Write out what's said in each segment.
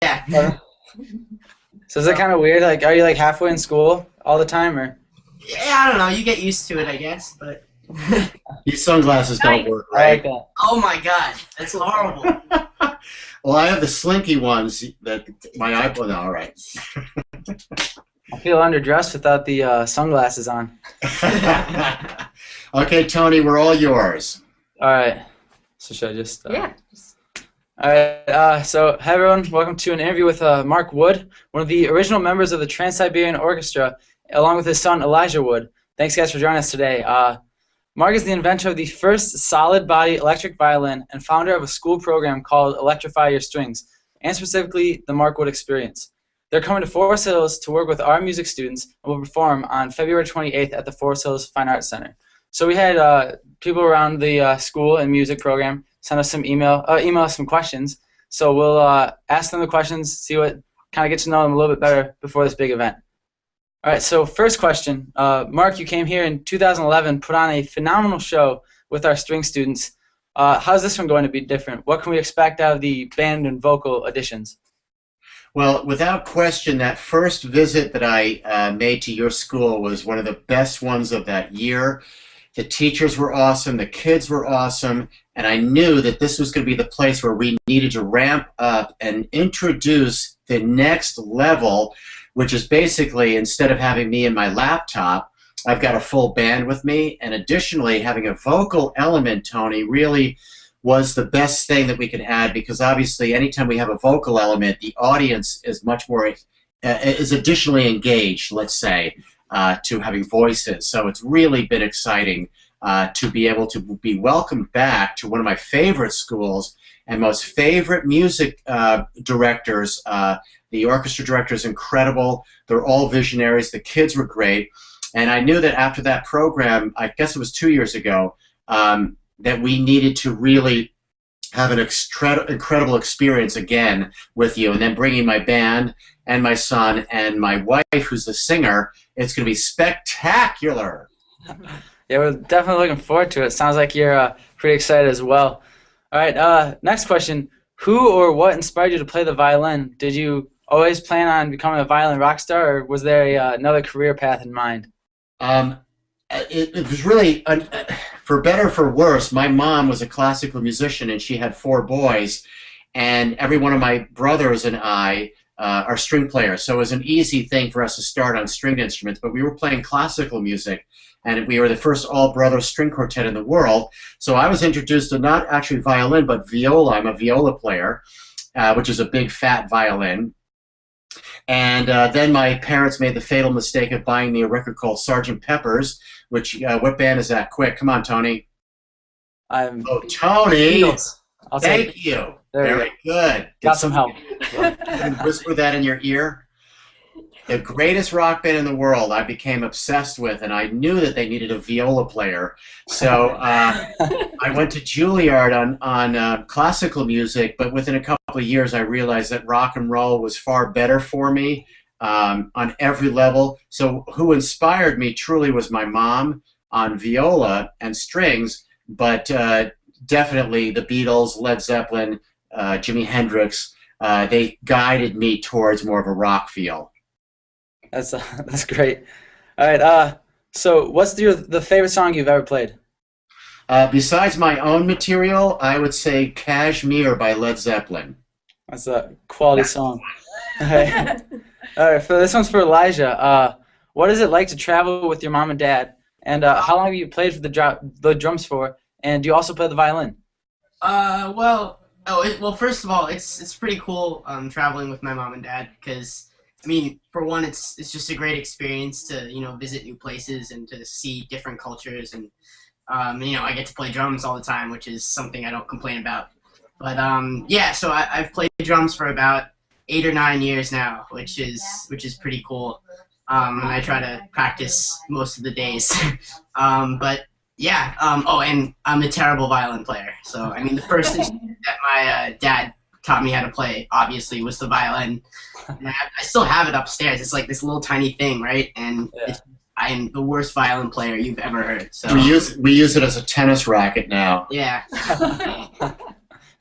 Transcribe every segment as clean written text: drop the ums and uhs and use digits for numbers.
Yeah. So is it kind of weird? Like, are you like halfway in school all the time, or? Yeah, I don't know. You get used to it, I guess. But These sunglasses don't work, I like right? that. oh my god, that's horrible. Well, I have the slinky ones that my iPhone. All right. I feel underdressed without the sunglasses on. Okay, Tony, we're all yours. All right. So should I just? Yeah. All right. So, hi everyone. Welcome to an interview with Mark Wood, one of the original members of the Tran Siberian Orchestra, along with his son Elijah Wood. Thanks, guys, for joining us today. Mark is the inventor of the first solid-body electric violin and founder of a school program called Electrify Your Strings, and specifically the Mark Wood Experience. They're coming to Forest Hills to work with our music students and will perform on February 28th at the Forest Hills Fine Arts Center. So we had people around the school and music program send us some email us some questions. So we'll ask them the questions, see what, kind of get to know them a little bit better before this big event. All right, so first question. Mark, you came here in 2011, put on a phenomenal show with our string students. How's this one going to be different? What can we expect out of the band and vocal additions? Well, without question, that first visit that I made to your school was one of the best ones of that year. The teachers were awesome, the kids were awesome, and I knew that this was going to be the place where we needed to ramp up and introduce the next level, which is basically, instead of having me and my laptop, I've got a full band with me, and additionally having a vocal element, Tony, really was the best thing that we could add, because obviously anytime we have a vocal element, the audience is much more, is additionally engaged, let's say, to having voices. So it's really been exciting to be able to be welcomed back to one of my favorite schools and most favorite music directors. The orchestra director is incredible. They're all visionaries. The kids were great. And I knew that after that program, I guess it was 2 years ago, that we needed to really have an incredible experience again with you. And then bringing my band and my son and my wife, who's the singer, it's going to be spectacular. Yeah, we're definitely looking forward to it. Sounds like you're pretty excited as well. All right, next question. Who or what inspired you to play the violin? Did you always plan on becoming a violin rock star, or was there another career path in mind? It was really, for better or for worse, my mom was a classical musician and she had 4 boys, and every one of my brothers and I are string players, so it was an easy thing for us to start on stringed instruments, but we were playing classical music, and we were the first all-brother string quartet in the world, so I was introduced to not actually violin, but viola. I'm a viola player, which is a big fat violin. And then my parents made the fatal mistake of buying me a record called Sgt. Pepper's, which, what band is that? Quick, come on, Tony. Oh, Tony! Thank you. Very good. Got some help. Whisper that in your ear. The greatest rock band in the world I became obsessed with, and I knew that they needed a viola player. So I went to Juilliard on classical music, but within a couple of years I realized that rock and roll was far better for me on every level. So who inspired me truly was my mom on viola and strings, but definitely the Beatles, Led Zeppelin, Jimi Hendrix, they guided me towards more of a rock feel. That's great. All right. So, what's the favorite song you've ever played? Besides my own material, I would say "Kashmir" by Led Zeppelin. That's a quality song. All right. All right. For this one's for Elijah. What is it like to travel with your mom and dad? And how long have you played for the drums for? And do you also play the violin? Well, first of all, it's pretty cool traveling with my mom and dad, because I mean, for one, it's just a great experience to, you know, visit new places and to see different cultures, and you know, I get to play drums all the time, which is something I don't complain about. But yeah, so I've played drums for about 8 or 9 years now, which is pretty cool. And I try to practice most of the days. But yeah, oh, and I'm a terrible violin player. So I mean, the first instrument that my dad taught me how to play, obviously, was the violin. And I still have it upstairs. It's like this little tiny thing, right? And I am the worst violin player you've ever heard. So we use it as a tennis racket now. Yeah.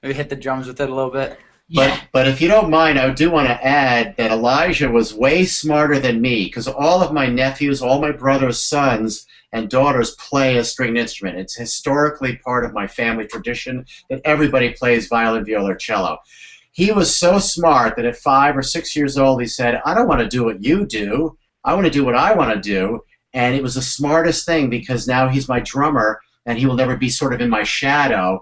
Maybe hit the drums with it a little bit. Yeah. But if you don't mind, I do want to add that Elijah was way smarter than me, because all of my nephews, all my brother's sons and daughters play a stringed instrument. It's historically part of my family tradition that everybody plays violin, viola, or cello. He was so smart that at 5 or 6 years old, he said, I don't want to do what you do. I want to do what I want to do. And it was the smartest thing, because now he's my drummer and he will never be sort of in my shadow.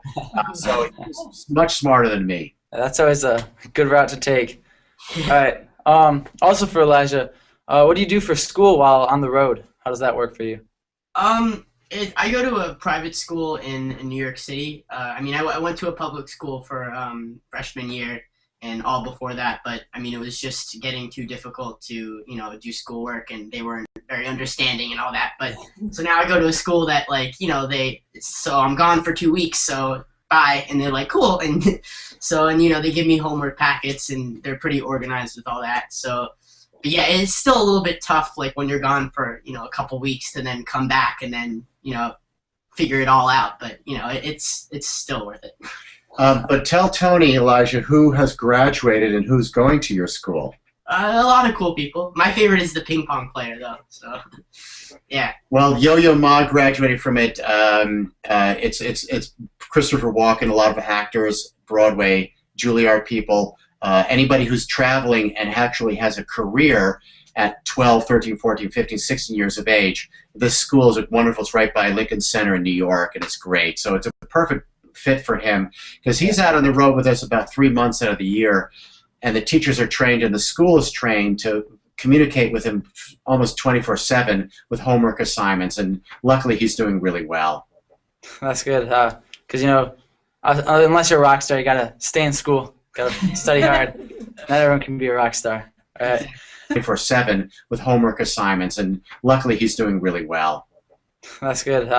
So he's much smarter than me. That's always a good route to take. All right. Also for Elijah, what do you do for school while on the road? How does that work for you? I go to a private school in New York City. I mean, I went to a public school for freshman year and all before that, but I mean, it was just getting too difficult to, you know, do schoolwork, and they weren't very understanding and all that. But so now I go to a school that, like, you know, so I'm gone for 2 weeks, so bye, and they're like, cool, and so, and you know, they give me homework packets, and they're pretty organized with all that. So, but yeah, it's still a little bit tough, like when you're gone for, you know, a couple weeks to then come back and then, you know, figure it all out. But you know, it's still worth it. But tell Toni, Elijah, who has graduated and who's going to your school. A lot of cool people. My favorite is the ping pong player, though. So, yeah. Well, Yo-Yo Ma graduated from it. It's Christopher Walken, a lot of actors, Broadway, Juilliard people, anybody who's traveling and actually has a career at 12, 13, 14, 15, 16 years of age. This school is wonderful. It's right by Lincoln Center in New York, and it's great. So it's a perfect fit for him, because he's out on the road with us about 3 months out of the year, and the teachers are trained and the school is trained to communicate with him almost 24/7 with homework assignments, and luckily he's doing really well. That's good, because you know, unless you're a rock star, you gotta stay in school, gotta study hard. Not everyone can be a rock star. All right. 24/7 with homework assignments, and luckily he's doing really well. That's good,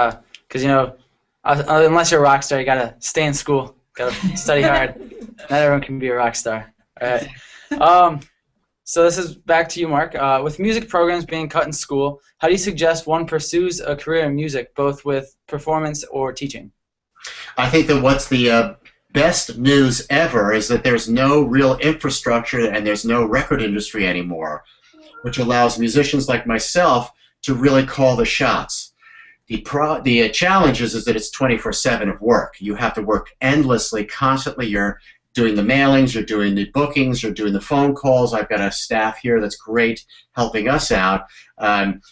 because you know, unless you're a rock star, you gotta stay in school, gotta study hard. Not everyone can be a rock star. All right. So this is back to you, Mark. With music programs being cut in school, how do you suggest one pursues a career in music, both with performance or teaching? I think that what's the best news ever is that there's no real infrastructure and there's no record industry anymore, which allows musicians like myself to really call the shots. The challenge is that it's 24/7 of work. You have to work endlessly, constantly. You're doing the mailings, you're doing the bookings, you're doing the phone calls. I've got a staff here that's great helping us out.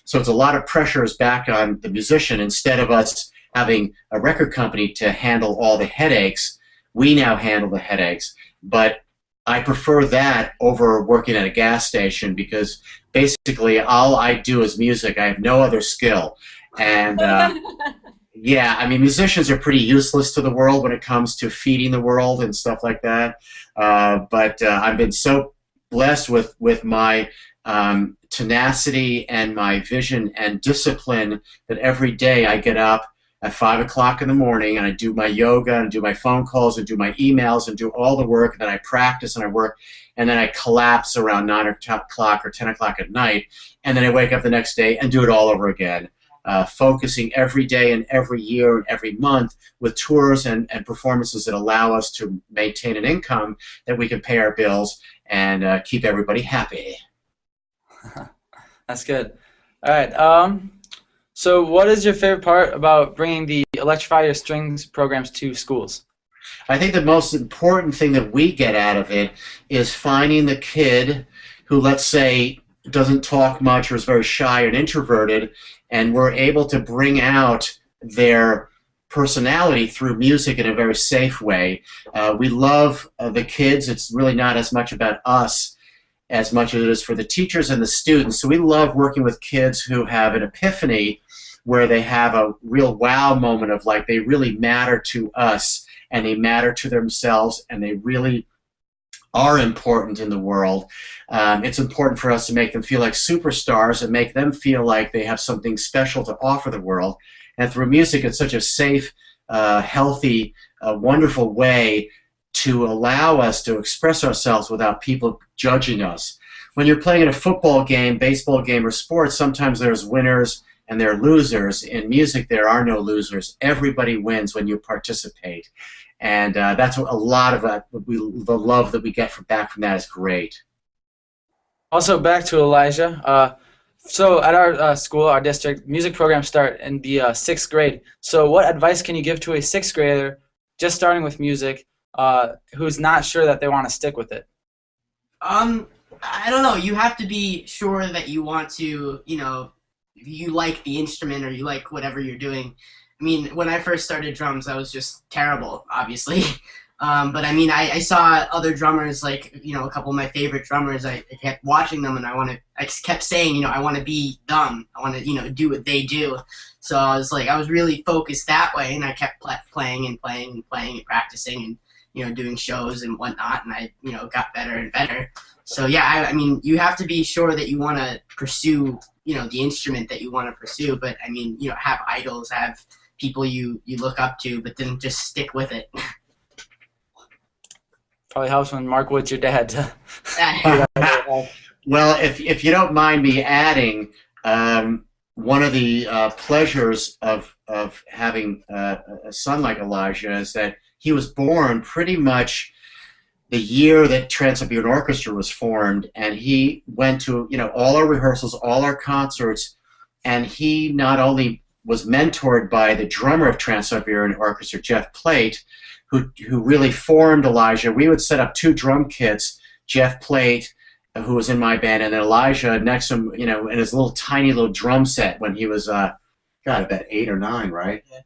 So it's a lot of pressure is back on the musician. Instead of us having a record company to handle all the headaches, we now handle the headaches. But I prefer that over working at a gas station, because basically all I do is music. I have no other skill. And yeah, I mean, musicians are pretty useless to the world when it comes to feeding the world and stuff like that. But I've been so blessed with my tenacity and my vision and discipline that every day I get up at 5 o'clock in the morning and I do my yoga and do my phone calls and do my emails and do all the work, and then I practice and I work, and then I collapse around 9 o'clock or 10 o'clock at night, and then I wake up the next day and do it all over again. Focusing every day and every year and every month with tours and performances that allow us to maintain an income that we can pay our bills and keep everybody happy. That's good. All right. So what is your favorite part about bringing the Electrify Your Strings programs to schools? I think the most important thing that we get out of it is finding the kid who, let's say, doesn't talk much or is very shy and introverted, and we're able to bring out their personality through music in a very safe way. We love the kids. It's really not as much about us as much as it is for the teachers and the students. So we love working with kids who have an epiphany where they have a real wow moment of, like, they really matter to us and they matter to themselves and they really are important in the world. It's important for us to make them feel like superstars and make them feel like they have something special to offer the world. And through music, it's such a safe, healthy, wonderful way to allow us to express ourselves without people judging us. When you're playing in a football game, baseball game, or sports, sometimes there's winners and there are losers. In music, there are no losers. Everybody wins when you participate. And that's what a lot of the love that we get back from that is great. Also, back to Elijah. So at our school, our district, music programs start in the 6th grade. So what advice can you give to a 6th grader just starting with music who's not sure that they want to stick with it? I don't know. You have to be sure that you want to, you like the instrument or you like whatever you're doing. I mean, when I first started drums, I was just terrible, obviously. But I mean, I saw other drummers, like, a couple of my favorite drummers. I kept watching them, and I kept saying, I want to be them. I want to, do what they do. So I was really focused that way, and I kept playing and playing and playing and practicing and, doing shows and whatnot, and I, got better and better. So yeah, I mean, you have to be sure that you want to pursue, the instrument that you want to pursue. But I mean, have idols, have people you look up to, but then just stick with it. Probably helps when Mark Wood's your dad. Well, if you don't mind me adding, one of the pleasures of having a son like Elijah is that he was born pretty much the year that Tran Siberian Orchestra was formed, and he went to all our rehearsals, all our concerts, and he not only was mentored by the drummer of Tran Siberian Orchestra, Jeff Plate, who really formed Elijah. We would set up 2 drum kits, Jeff Plate, who was in my band, and then Elijah next to him, in his tiny little drum set when he was, God, about 8 or 9, right? Yeah.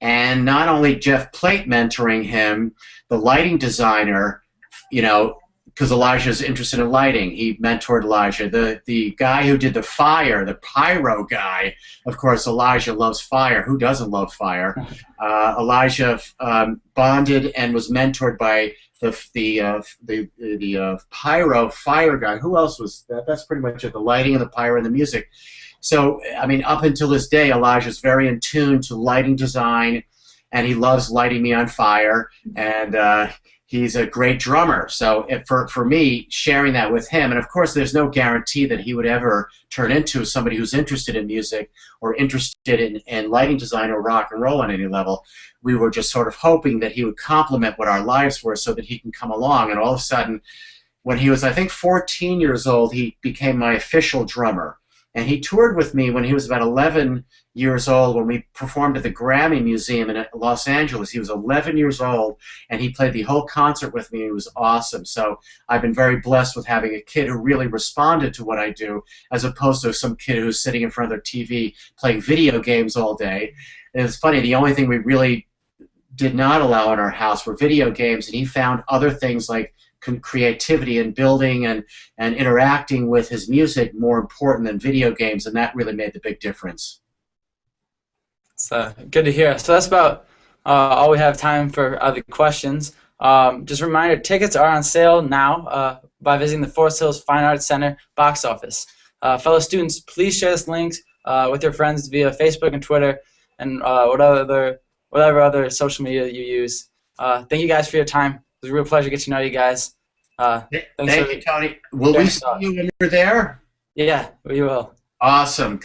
And not only Jeff Plate mentoring him, the lighting designer, because Elijah's interested in lighting, he mentored Elijah. The guy who did the fire, the pyro guy, of course, Elijah loves fire. Who doesn't love fire? Elijah bonded and was mentored by the pyro fire guy. Who else was that? That's pretty much it. The lighting and the pyro and the music. So I mean, up until this day, Elijah's very in tune to lighting design, and he loves lighting me on fire. And he's a great drummer. So for me, sharing that with him, and of course there's no guarantee that he would ever turn into somebody who's interested in music or interested in lighting design or rock and roll on any level. We were just sort of hoping that he would complement what our lives were so that he can come along. And all of a sudden, when he was, I think, 14 years old, he became my official drummer. And he toured with me when he was about 11 years old when we performed at the Grammy Museum in Los Angeles. He was 11 years old, and he played the whole concert with me. It was awesome. So I've been very blessed with having a kid who really responded to what I do, as opposed to some kid who's sitting in front of their TV playing video games all day. And it's funny, the only thing we really did not allow in our house were video games, and he found other things like creativity and building and interacting with his music more important than video games, and that really made the big difference. It's good to hear. So that's about all we have time for other questions. Just a reminder, tickets are on sale now by visiting the Forest Hills Fine Arts Center box office. Fellow students, please share this link with your friends via Facebook and Twitter and whatever other social media you use. Thank you guys for your time. It was a real pleasure to get to know you guys. Thank you, Tony. Will we see you when we're there? Yeah, we will. Awesome.